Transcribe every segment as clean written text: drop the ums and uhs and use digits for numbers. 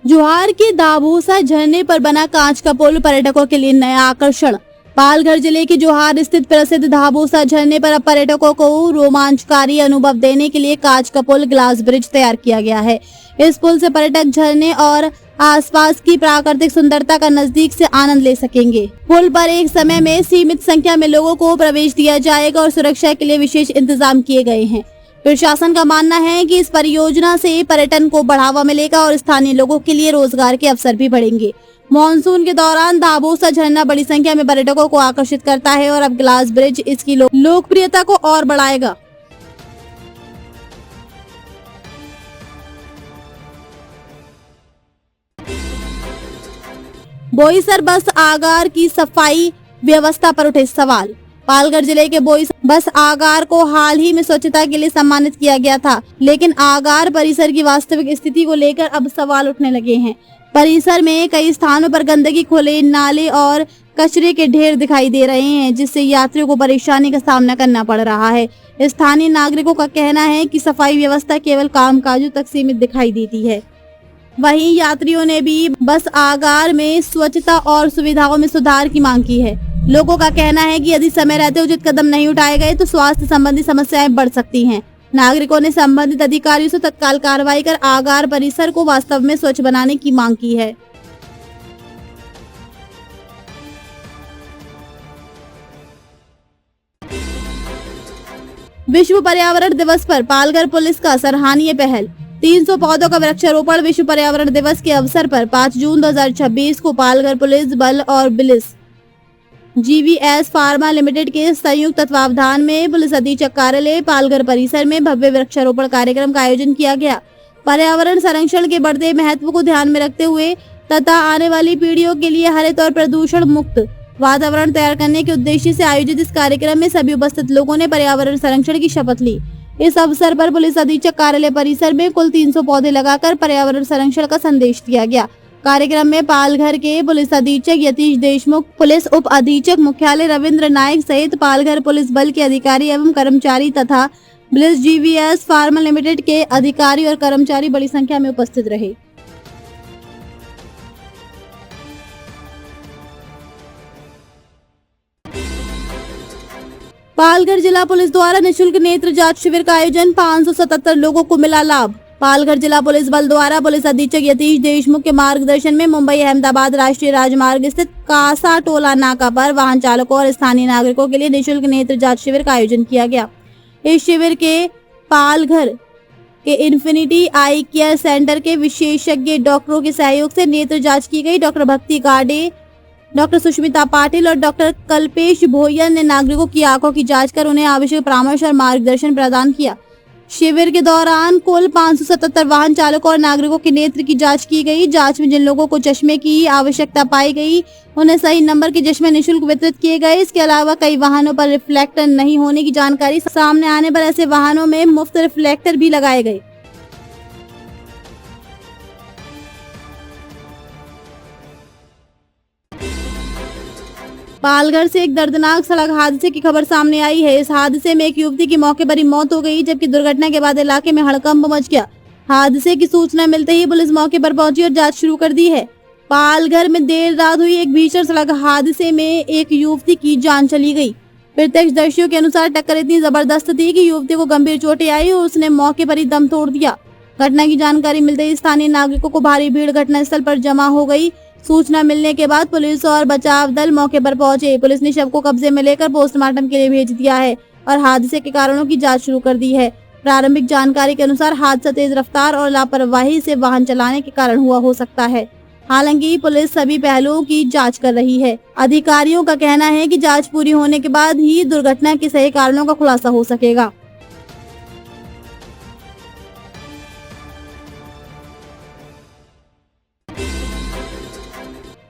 जोहार के दाभोसा झरने पर बना कांच का पुल पर्यटकों के लिए नया आकर्षण। पालघर जिले के जोहार स्थित प्रसिद्ध दाभोसा झरने पर अब पर्यटकों को रोमांचकारी अनुभव देने के लिए कांच का पुल ग्लास ब्रिज तैयार किया गया है। इस पुल से पर्यटक झरने और आसपास की प्राकृतिक सुंदरता का नजदीक से आनंद ले सकेंगे। पुल पर एक समय में सीमित संख्या में लोगों को प्रवेश दिया जाएगा और सुरक्षा के लिए विशेष इंतजाम किए गए हैं। प्रशासन का मानना है कि इस परियोजना से पर्यटन को बढ़ावा मिलेगा और स्थानीय लोगों के लिए रोजगार के अवसर भी बढ़ेंगे। मानसून के दौरान दाभोसा झरना बड़ी संख्या में पर्यटकों को आकर्षित करता है और अब ग्लास ब्रिज इसकी लोकप्रियता को और बढ़ाएगा। बोईसर बस आगार की सफाई व्यवस्था पर उठे सवाल। पालघर जिले के बोईसर बस आगार को हाल ही में स्वच्छता के लिए सम्मानित किया गया था, लेकिन आगार परिसर की वास्तविक स्थिति को लेकर अब सवाल उठने लगे हैं। परिसर में कई स्थानों पर गंदगी, खुले नाले और कचरे के ढेर दिखाई दे रहे हैं, जिससे यात्रियों को परेशानी का सामना करना पड़ रहा है। स्थानीय नागरिकों का कहना है कि सफाई व्यवस्था केवल कामकाजों तक सीमित दिखाई देती है। वहीं यात्रियों ने भी बस आगार में स्वच्छता और सुविधाओं में सुधार की मांग की है। लोगों का कहना है कि यदि समय रहते उचित कदम नहीं उठाए गए तो स्वास्थ्य संबंधी समस्याएं बढ़ सकती हैं। नागरिकों ने संबंधित अधिकारियों से तत्काल कार्रवाई कर आगार परिसर को वास्तव में स्वच्छ बनाने की मांग की है। विश्व पर्यावरण दिवस पर पालघर पुलिस का सराहनीय पहल। 300 पौधों का वृक्षारोपण। विश्व पर्यावरण दिवस के अवसर पर 5 जून 2026 को पालघर पुलिस बल और बिलिस जीवीएस फार्मा लिमिटेड के संयुक्त तत्वावधान में पुलिस अधीक्षक कार्यालय पालघर परिसर में भव्य वृक्षारोपण कार्यक्रम का आयोजन किया गया। पर्यावरण संरक्षण के बढ़ते महत्व को ध्यान में रखते हुए तथा आने वाली पीढ़ियों के लिए हरित और प्रदूषण मुक्त वातावरण तैयार करने के उद्देश्य से आयोजित इस कार्यक्रम में सभी उपस्थित लोगों ने पर्यावरण संरक्षण की शपथ ली। इस अवसर पर पुलिस अधीक्षक कार्यालय परिसर में कुल 300 पौधे लगाकर पर्यावरण संरक्षण का संदेश दिया गया। कार्यक्रम में पालघर के पुलिस अधीक्षक यतीश देशमुख, पुलिस उप अधीक्षक मुख्यालय रविंद्र नायक सहित पालघर पुलिस बल के अधिकारी एवं कर्मचारी तथा बिलिस जीवीएस फार्मा लिमिटेड के अधिकारी और कर्मचारी बड़ी संख्या में उपस्थित रहे। पालघर जिला पुलिस द्वारा निःशुल्क नेत्र जांच शिविर का आयोजन। 577 लोगों को मिला लाभ। पालघर जिला पुलिस बल द्वारा पुलिस अधीक्षक यतीश देशमुख के मार्गदर्शन में मुंबई अहमदाबाद राष्ट्रीय राजमार्ग स्थित कासा टोला नाका पर वाहन चालकों और स्थानीय नागरिकों के लिए निःशुल्क नेत्र जांच शिविर का आयोजन किया गया। इस शिविर के पालघर के इन्फिनिटी आई केयर सेंटर के विशेषज्ञ डॉक्टरों के सहयोग से नेत्र जाँच की गई। डॉक्टर भक्ति गाडे, डॉक्टर सुष्मिता पाटिल और डॉक्टर कल्पेश भोयर ने नागरिकों की आंखों की जांच कर उन्हें आवश्यक परामर्श और मार्गदर्शन प्रदान किया। शिविर के दौरान कुल 577 वाहन चालकों और नागरिकों के नेत्र की जांच की गई। जांच में जिन लोगों को चश्मे की आवश्यकता पाई गई उन्हें सही नंबर के चश्मे निःशुल्क वितरित किए गए। इसके अलावा कई वाहनों पर रिफ्लेक्टर नहीं होने की जानकारी सामने आने पर ऐसे वाहनों में मुफ्त रिफ्लेक्टर भी लगाए गए। पालघर से एक दर्दनाक सड़क हादसे की खबर सामने आई है। इस हादसे में एक युवती की मौके पर ही मौत हो गई, जबकि दुर्घटना के बाद इलाके में हड़कंप मच गया। हादसे की सूचना मिलते ही पुलिस मौके पर पहुंची और जांच शुरू कर दी है। पालघर में देर रात हुई एक भीषण सड़क हादसे में एक युवती की जान चली गई। प्रत्यक्षदर्शियों के अनुसार टक्कर इतनी जबरदस्त थी कि युवती को गंभीर चोटें आई और उसने मौके पर ही दम तोड़ दिया। घटना की जानकारी मिलते ही स्थानीय नागरिकों को भारी भीड़ घटनास्थल पर जमा हो गई। सूचना मिलने के बाद पुलिस और बचाव दल मौके पर पहुंचे। पुलिस ने शव को कब्जे में लेकर पोस्टमार्टम के लिए भेज दिया है और हादसे के कारणों की जांच शुरू कर दी है। प्रारंभिक जानकारी के अनुसार हादसा तेज रफ्तार और लापरवाही से वाहन चलाने के कारण हुआ हो सकता है। हालांकि पुलिस सभी पहलुओं की जांच कर रही है। अधिकारियों का कहना है कि जांच पूरी होने के बाद ही दुर्घटना के सही कारणों का खुलासा हो सकेगा।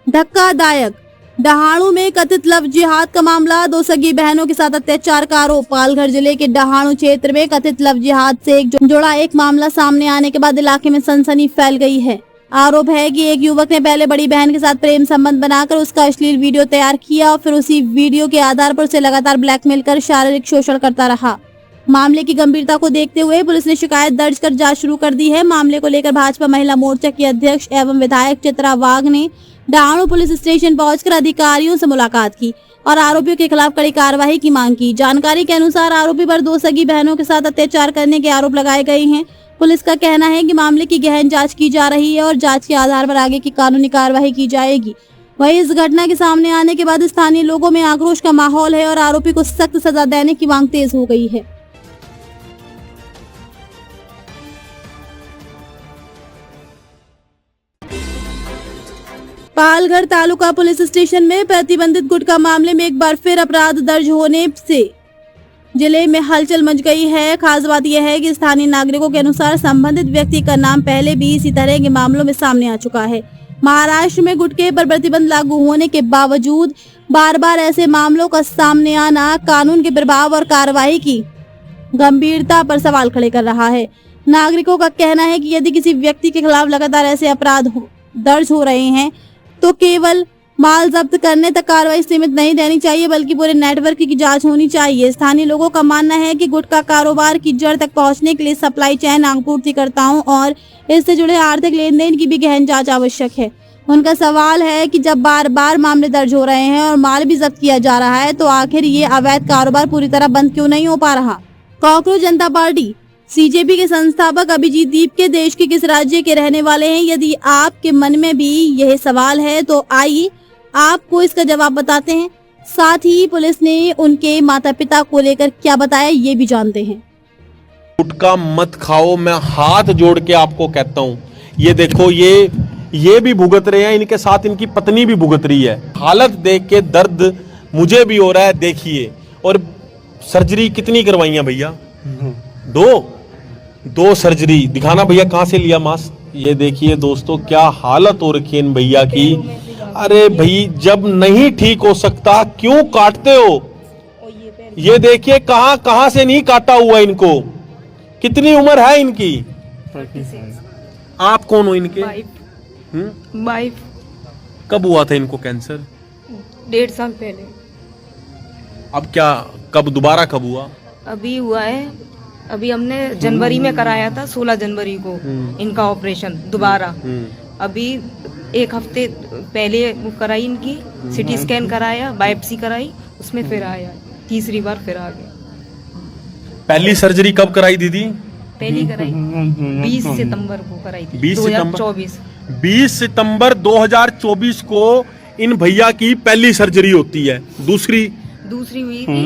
धक्कादायक। डहाणू में कथित लव जिहाद का मामला। 2 सगी बहनों के साथ अत्याचार का आरोप। पालघर जिले के डहाणू क्षेत्र में कथित लव जिहाद से जुड़ा एक मामला सामने आने के बाद इलाके में सनसनी फैल गई है। आरोप है कि एक युवक ने पहले बड़ी बहन के साथ प्रेम संबंध बनाकर उसका अश्लील वीडियो तैयार किया और फिर उसी वीडियो के आधार पर उसे लगातार ब्लैकमेल कर शारीरिक शोषण करता रहा। मामले की गंभीरता को देखते हुए पुलिस ने शिकायत दर्ज कर जांच शुरू कर दी है। मामले को लेकर भाजपा महिला मोर्चा की अध्यक्ष एवं विधायक चित्रा वाघ ने डाणू पुलिस स्टेशन पहुंचकर अधिकारियों से मुलाकात की और आरोपियों के खिलाफ कड़ी कार्रवाई की मांग की। जानकारी के अनुसार आरोपी पर 2 सगी बहनों के साथ अत्याचार करने के आरोप लगाए गए हैं। पुलिस का कहना है कि मामले की गहन जांच की जा रही है और जांच के आधार पर आगे की कानूनी कार्रवाई की जाएगी। वहीं इस घटना के सामने आने के बाद स्थानीय लोगों में आक्रोश का माहौल है और आरोपी को सख्त सजा देने की मांग तेज हो गई है। पालघर तालुका पुलिस स्टेशन में प्रतिबंधित गुटखा मामले में एक बार फिर अपराध दर्ज होने से जिले में हलचल मच गई है। खास बात यह है कि स्थानीय नागरिकों के अनुसार संबंधित व्यक्ति का नाम पहले भी इसी तरह के मामलों में सामने आ चुका है। महाराष्ट्र में गुटखे पर प्रतिबंध लागू होने के बावजूद बार बार ऐसे मामलों का सामने आना कानून के प्रभाव और कार्रवाई की गंभीरता पर सवाल खड़े कर रहा है। नागरिकों का कहना है कि यदि किसी व्यक्ति के खिलाफ लगातार ऐसे अपराध दर्ज हो रहे हैं तो केवल माल जब्त करने तक कार्रवाई सीमित नहीं रहनी चाहिए, बल्कि पूरे नेटवर्क की जांच होनी चाहिए। स्थानीय लोगों का मानना है कि गुटखा कारोबार की जड़ तक पहुंचने के लिए सप्लाई चेन, आपूर्तिकर्ताओं और इससे जुड़े आर्थिक लेन देन की भी गहन जांच आवश्यक है। उनका सवाल है कि जब बार बार मामले दर्ज हो रहे हैं और माल भी जब्त किया जा रहा है तो आखिर ये अवैध कारोबार पूरी तरह बंद क्यों नहीं हो पा रहा। कॉकरोच जनता पार्टी सीजेपी के संस्थापक अभिजीत दीप के देश के किस राज्य के रहने वाले हैं? यदि आपके मन में भी यह सवाल है तो आइए आपको इसका जवाब बताते हैं। साथ ही पुलिस ने उनके माता पिता को लेकर क्या बताया ये भी जानते हैं। गुटखा मत खाओ, मैं हाथ जोड़ के आपको कहता हूँ। ये देखो, ये भी भुगत रहे हैं, इनके साथ इनकी पत्नी भी भुगत रही है। हालत देख के दर्द मुझे भी हो रहा है। देखिए, और सर्जरी कितनी करवाई है भैया? दो सर्जरी। दिखाना भैया कहाँ से लिया मास्क। ये देखिए दोस्तों, क्या हालत हो रखी है इन भैया की। अरे भाई, जब नहीं ठीक हो सकता क्यों काटते हो? ये देखिए कहाँ से नहीं काटा हुआ इनको। कितनी उम्र है इनकी? आप कौन हो इनके? वाइफ। कब हुआ था इनको कैंसर? 1.5 साल पहले। अब क्या, कब दोबारा कब हुआ? अभी हुआ है। अभी हमने जनवरी में कराया था, 16 जनवरी को इनका ऑपरेशन दोबारा। अभी 1 हफ्ते पहले वो कराई इनकी, सिटी स्कैन कराया, बायोप्सी कराई, उसमें फिर आया, तीसरी बार फिर आ गया। पहली सर्जरी कब कराई दीदी? पहली कराई 20 सितंबर को कराई थी, 2024। 20 सितंबर 2024 को इन भैया की पहली सर्जरी होती है। दूसरी हुई थी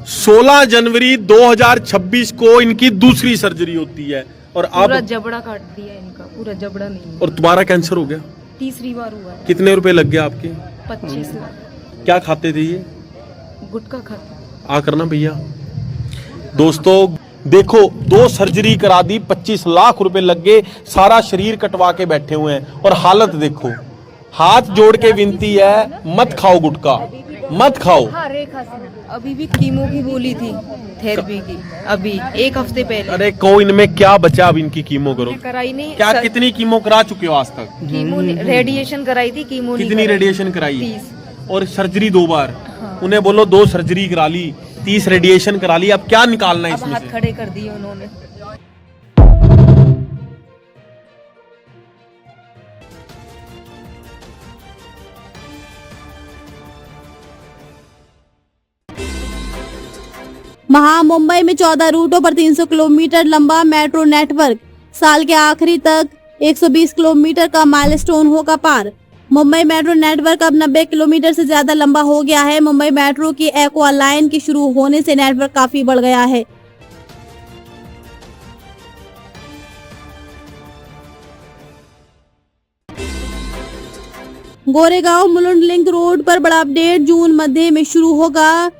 16 जनवरी 2026 को इनकी दूसरी सर्जरी होती है। और अब पूरा जबड़ा काट दिया इनका, पूरा जबड़ा नहीं। और दोबारा कैंसर हो गया, तीसरी बार हुआ है। कितने रुपए लग गए आपके? 25 लाख। क्या खाते थे ये? गुटखा खाते। आ करना भैया। दोस्तों देखो, 2 सर्जरी करा दी, 25 लाख रुपए लग गए, सारा शरीर कटवा के बैठे हुए हैं। और हालत देखो। हाथ जोड़ के विनती है, मत खाओ गुटखा, मत खाओ। अभी भी कीमो की गोली थी, थेरेपी की, अभी 1 हफ्ते पहले। अरे को इनमें क्या बचा? अब इनकी कीमो करो। कराई नहीं क्या कितनी कीमो करा चुके हो आज तक? कीमो रेडिएशन कराई थी, कीमो कितनी रेडिएशन कराई? 30। और सर्जरी 2 बार। हाँ। उन्हें बोलो 2 सर्जरी करा ली, 30 रेडिएशन करा ली। अब क्या निकालना है इसमें? हाथ खड़े कर दिए उन्होंने। मुंबई में 14 रूटों पर 300 किलोमीटर लंबा मेट्रो नेटवर्क साल के आखिरी तक 120 किलोमीटर का माइलस्टोन होगा पार। मुंबई मेट्रो नेटवर्क अब 90 किलोमीटर से ज्यादा लंबा हो गया है। मुंबई मेट्रो की एक्वा लाइन के शुरू होने से नेटवर्क काफी बढ़ गया है। गोरेगांव मुलुंड लिंक रोड पर बड़ा अपडेट। जून मध्य में शुरू होगा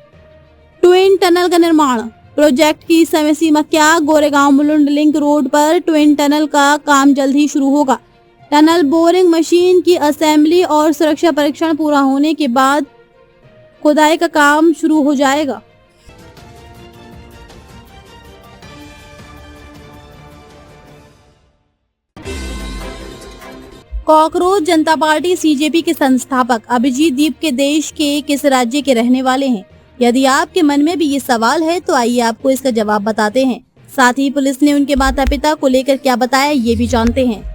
ट्विन टनल का निर्माण। प्रोजेक्ट की समय सीमा क्या? गोरेगांव मुलुंड लिंक रोड पर ट्विन टनल का काम जल्द ही शुरू होगा। टनल बोरिंग मशीन की असेंबली और सुरक्षा परीक्षण पूरा होने के बाद खुदाई का काम शुरू हो जाएगा। कॉकरोच जनता पार्टी सीजेपी के संस्थापक अभिजीत दीप के देश के किस राज्य के रहने वाले हैं? यदि आपके मन में भी ये सवाल है तो आइए आपको इसका जवाब बताते हैं। साथ ही पुलिस ने उनके माता पिता को लेकर क्या बताया ये भी जानते हैं।